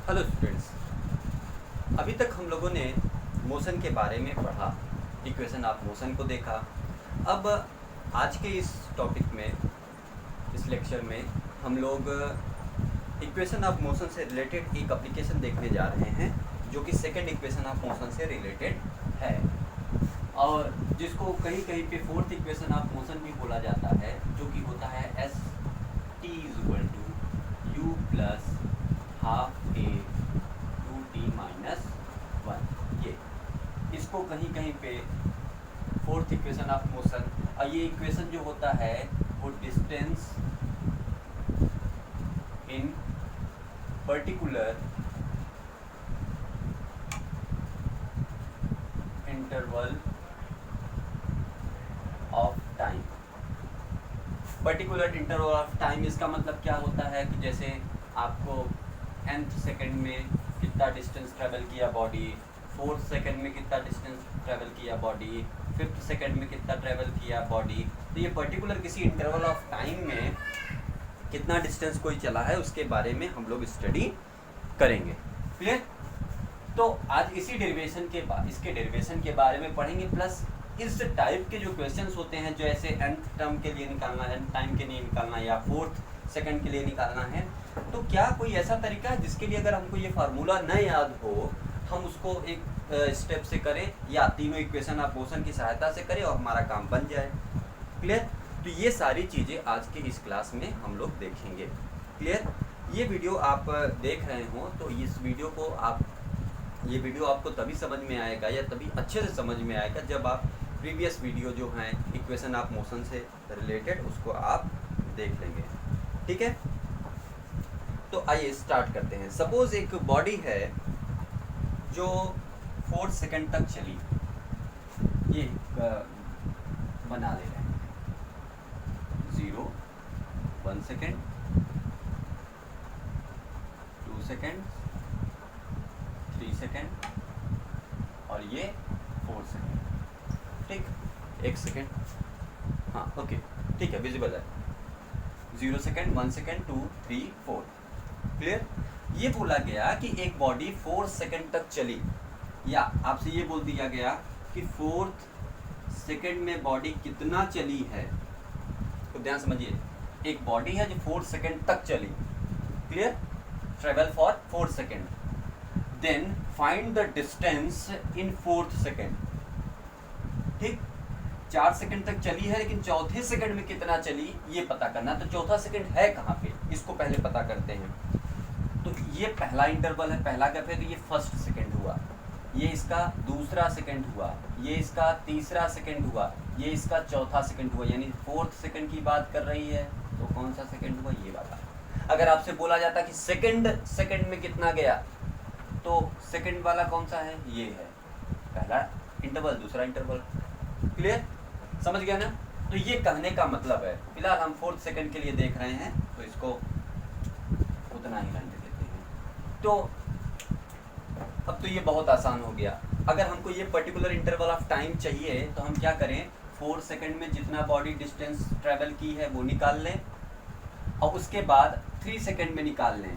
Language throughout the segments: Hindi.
हेलो स्टूडेंट्स, अभी तक हम लोगों ने मोशन के बारे में पढ़ा, इक्वेशन ऑफ मोशन को देखा। अब आज के इस टॉपिक में, इस लेक्चर में हम लोग इक्वेशन ऑफ मोशन से रिलेटेड एक एप्लीकेशन देखने जा रहे हैं जो कि सेकंड इक्वेशन ऑफ मोशन से रिलेटेड है और जिसको कहीं कहीं पे फोर्थ इक्वेशन ऑफ मोशन भी बोला जाता है, जो कि होता है S T equal to U plus half A two T minus one. ये इसको कहीं कहीं पे फोर्थ इक्वेशन ऑफ मोशन, और ये इक्वेशन जो होता है वो distance in particular interval of time. Particular interval of time इसका मतलब क्या होता है कि जैसे आपको nth सेकंड में कितना डिस्टेंस ट्रेवल किया बॉडी, फोर्थ सेकंड में कितना डिस्टेंस ट्रेवल किया बॉडी, फिफ्थ सेकंड में कितना ट्रेवल किया बॉडी। तो ये पर्टिकुलर किसी इंटरवल ऑफ टाइम में कितना डिस्टेंस कोई चला है उसके बारे में हम लोग स्टडी करेंगे। क्लियर? तो आज इसी डेरिवेशन के बाद इसके डेरिवेशन के बारे में पढ़ेंगे, प्लस इस टाइप के जो क्वेश्चंस होते हैं, जो ऐसे nth टर्म के लिए निकालना है, टाइम के लिए निकालना है या फोर्थ सेकंड के लिए निकालना है, तो क्या कोई ऐसा तरीका है जिसके लिए अगर हमको ये फार्मूला न याद हो हम उसको एक स्टेप से करें या तीनों इक्वेशन ऑफ मोशन की सहायता से करें और हमारा काम बन जाए। क्लियर? तो ये सारी चीज़ें आज के इस क्लास में हम लोग देखेंगे। क्लियर? ये वीडियो आप देख रहे हो तो इस वीडियो को ये वीडियो आपको तभी समझ में आएगा या तभी अच्छे से समझ में आएगा जब आप प्रीवियस वीडियो जो हैं इक्वेशन ऑफ मोशन से रिलेटेड उसको आप देख लेंगे। ठीक है? तो आइए स्टार्ट करते हैं। सपोज एक बॉडी है जो 4 सेकंड तक चली, ये बना ले रहे हैं 0, 1 सेकंड, 2 सेकंड, 3 सेकंड और ये 4 सेकंड। ठीक, 1 सेकंड, हाँ ओके ठीक है, विजिबल है। 0 सेकंड, 1 सेकंड, 2, 3, 4। क्लियर? ये बोला गया कि एक बॉडी 4 सेकंड तक चली, या आपसे ये बोल दिया गया कि 4th सेकंड में बॉडी कितना चली है। तो ध्यान समझिए, एक बॉडी है जो 4 सेकंड तक चली। Clear? Travel for 4 second, then find the distance in 4th second. ठीक, 4 सेकंड तक चली है लेकिन चौथे सेकंड में कितना चली ये पता करना। तो चौथा सेकंड है कहाँ पे, इसको पहले पता करते हैं। तो ये पहला इंटरवल है, पहला क्या है, तो ये फर्स्ट सेकंड हुआ, ये इसका दूसरा सेकंड हुआ, ये इसका तीसरा सेकंड हुआ, ये इसका चौथा सेकंड हुआ, यानी 4th सेकंड की बात कर रही है। तो कौन सा सेकंड हुआ, ये वाला। अगर आपसे बोला जाता कि सेकंड में कितना गया, तो सेकंड वाला कौन सा है, ये है पहला इंटरवल, दूसरा इंटरवल। क्लियर? समझ गया ना? तो ये कहने का मतलब है, फिलहाल हम 4th सेकंड के लिए देख रहे हैं तो इसको उतना ही रहने देते हैं। तो अब तो ये बहुत आसान हो गया। अगर हमको ये पर्टिकुलर इंटरवल ऑफ टाइम चाहिए तो हम क्या करें, 4 सेकंड में जितना बॉडी डिस्टेंस ट्रेवल की है वो निकाल लें और उसके बाद 3 सेकंड में निकाल लें।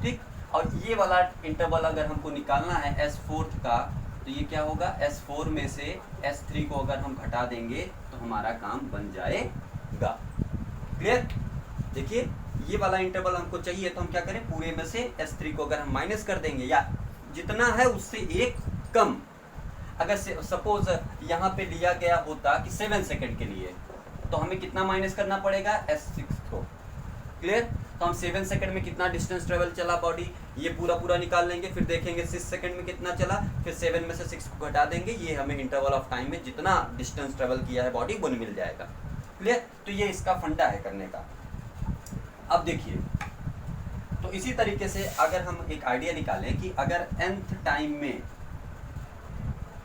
ठीक, और ये वाला इंटरवल अगर हमको निकालना है S4 का, तो ये क्या होगा, S4 में से S3 को अगर हम घटा देंगे तो हमारा काम बन जाएगा। क्लियर? देखिए, ये वाला इंटरवल हमको चाहिए तो हम क्या करें, पूरे में से S3 को अगर हम माइनस कर देंगे या जितना है उससे एक कम, अगर सपोज यहाँ पे लिया गया होता कि 7 सेकंड के लिए, तो हमें कितना माइनस करना पड़ेगा, S6 को। क्लियर? तो हम 7 सेकंड में कितना डिस्टेंस ट्रेवल चला बॉडी, ये पूरा निकाल लेंगे, फिर देखेंगे 6 सेकंड में कितना चला, फिर 7 में से 6 को घटा देंगे, ये हमें इंटरवल ऑफ टाइम में जितना डिस्टेंस ट्रेवल किया है बॉडी वो मिल जाएगा। क्लियर? तो ये इसका फंडा है करने का। अब देखिए, तो इसी तरीके से अगर हम एक आइडिया निकालें कि अगर nth टाइम में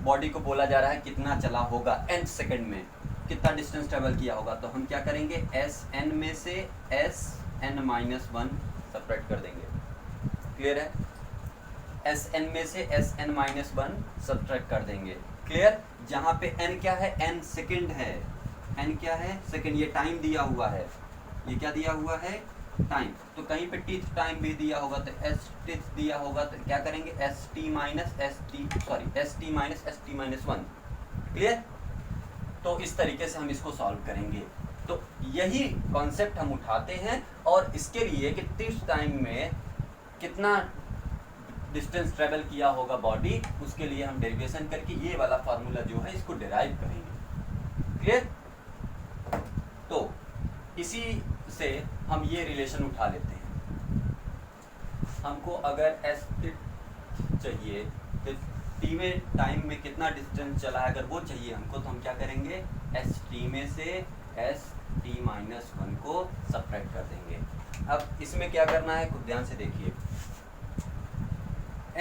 बॉडी को बोला जा रहा है कितना चला होगा, nth सेकंड में कितना डिस्टेंस ट्रेवल किया होगा, तो हम क्या करेंगे, Sn में से Sn-1 सब्ट्रैक्ट कर देंगे। क्लियर है? Sn में से Sn-1 सब्ट्रैक्ट कर देंगे। क्लियर? जहाँ पे n क्या है, n सेकंड है, n क्या है, सेकंड। ये टाइम दिया हुआ है, ये क्या दिया हुआ है, टाइम, तो कहीं पे टीथ टाइम भी दिया होगा तो एस टीथ दिया होगा तो क्या करेंगे, S T minus S T, sorry S T minus 1। Clear? तो इस तरीके से हम इसको सॉल्व करेंगे। तो यही कॉन्सेप्ट हम उठाते हैं और इसके लिए कि टीथ टाइम में कितना डिस्टेंस ट्रेवल किया होगा बॉडी, उसके लिए हम डेरिवेशन करके ये वाला फार्मूला जो है इसको डिराइव करेंगे। क्लियर? तो इसी से हम ये रिलेशन उठा लेते हैं। हमको अगर एस चाहिए तो टी में टाइम में कितना डिस्टेंस चला है, अगर वो चाहिए हमको, तो हम क्या करेंगे, एस टी में से एस टी माइनस 1 को सब्ट्रैक्ट कर देंगे। अब इसमें क्या करना है, खुद ध्यान से देखिए।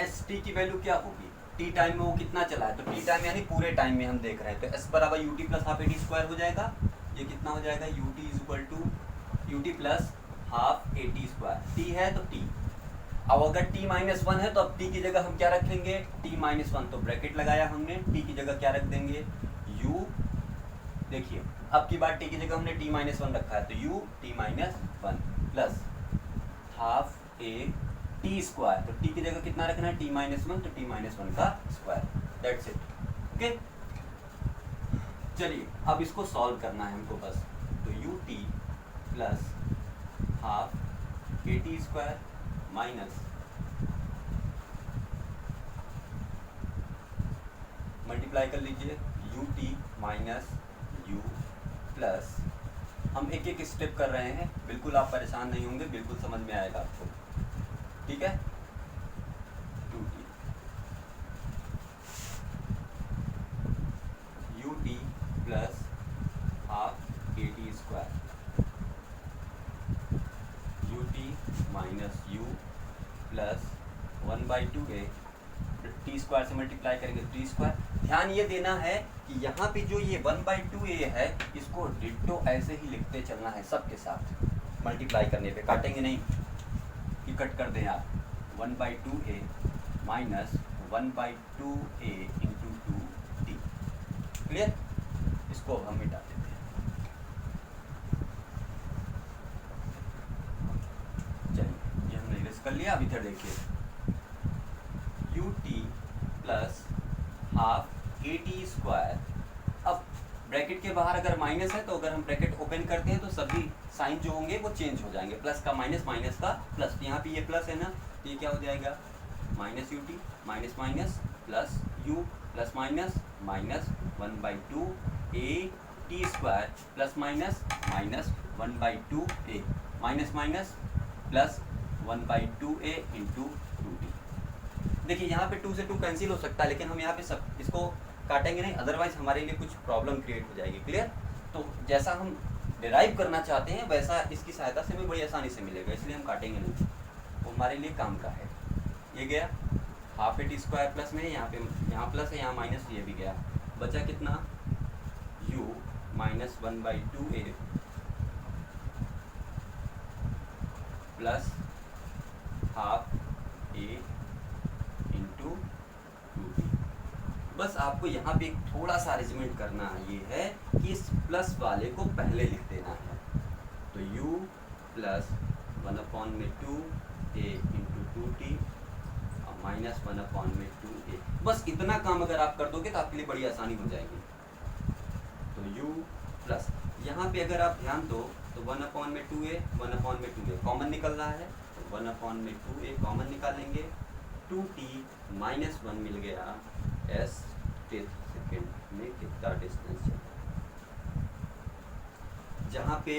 एस टी की वैल्यू क्या होगी, टी टाइम में वो कितना चला है, तो टी टाइम यानी पूरे टाइम में हम देख रहे हैं, तो एस बराबर U T plus half A T square हो जाएगा। ये कितना हो जाएगा, U T is equal to U T plus half A T square. T है तो टी, अब अगर t माइनस 1 है तो अब t की जगह हम क्या रखेंगे, t माइनस 1, तो ब्रैकेट लगाया हमने, t की जगह क्या रख देंगे, u। देखिए अब की बार t की जगह हमने t माइनस 1 रखा है, तो u t minus 1 plus half A T square, तो t की जगह कितना रखना है, t माइनस 1, तो t माइनस 1 का स्क्वायर। That's it. ओके, चलिए अब इसको सॉल्व करना है हमको बस। तो u t plus half A T square minus multiply कर लीजिए U T minus you plus, हम एक एक स्टेप कर रहे हैं, बिल्कुल आप परेशान नहीं होंगे, बिल्कुल समझ में आएगा आपको। ठीक है, 2t you T plus half A T square, U T minus you plus 1/2a, T square से मल्टीप्लाई करेंगे टी स्क्वायर। ध्यान ये देना है कि यहाँ पे जो ये 1/2a है, इसको डिट्टो ऐसे ही लिखते चलना है सबके साथ, मल्टीप्लाई करने पे काटेंगे नहीं कि कट कर दें आप। 1/2a minus 1/2a into 2t। Clear? इसको हम मिटा देते हैं। चलिए ये हमने इरेज कर लिया। अब इधर देखिए, you T plus half A T square. अब ब्रैकेट के बाहर अगर माइनस है तो अगर हम ब्रैकेट ओपन करते हैं तो सभी साइन जो होंगे वो चेंज हो जाएंगे, प्लस का माइनस, माइनस का प्लस। यहाँ पे ये प्लस है ना, ये क्या हो जाएगा, minus U T minus minus plus you plus minus minus 1/2 A T square plus minus minus 1/2a minus minus plus 1/2a into 2t। देखिए यहाँ पे 2 से 2 कैंसिल हो सकता है, लेकिन हम यहाँ पे सब इसको काटेंगे नहीं, अदरवाइज हमारे लिए कुछ प्रॉब्लम क्रिएट हो जाएगी। क्लियर? तो जैसा हम डिराइव करना चाहते हैं वैसा इसकी सहायता से भी बड़ी आसानी से मिलेगा, इसलिए हम काटेंगे नहीं, वो हमारे लिए काम का है। ये गया half A T square plus में, यहाँ पे यहाँ प्लस है, यहाँ माइनस, ये भी गया, बचा कितना, u minus 1/2a plus half A into 2t। बस आपको यहाँ पे एक थोड़ा सा अरेंजमेंट करना ये है कि इस प्लस वाले को पहले लिख देना है, तो u plus 1/2a into 2t और माइनस 1/2a। बस इतना काम अगर आप कर दोगे तो आपके लिए बड़ी आसानी हो जाएगी। तो u प्लस, यहाँ पे अगर आप ध्यान दो तो 1/2a 1/2a कॉमन निकल रहा है, तो 1/2a कॉमन निकालेंगे, 2t माइनस 1 मिल गया, s सेकेंड में कितना डिस्टेंस है। जहाँ पे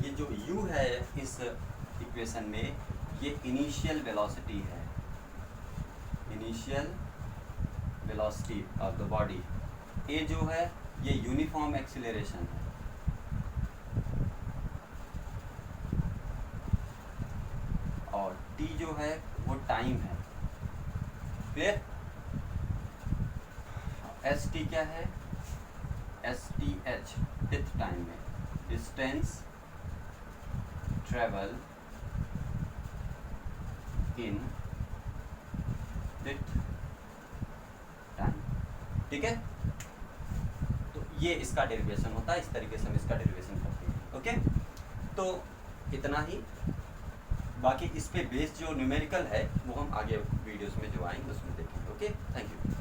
ये जो u है इस इक्वेशन में, ये इनिशियल वेलोसिटी है, initial velocity of the body. a जो है ये यूनिफॉर्म एक्सीलरेशन है, और t जो है वो टाइम है। क्लियर? एस टी क्या है, S T H death time में, distance travel in death time. ठीक है, तो ये इसका डेरिवेशन होता है, इस तरीके से हम इसका डेरिवेशन करते हैं। ओके, तो इतना ही। बाकी इस पे बेस्ड जो न्यूमेरिकल है वो हम आगे वीडियोस में जो आएंगे उसमें देखेंगे। Okay, thank you.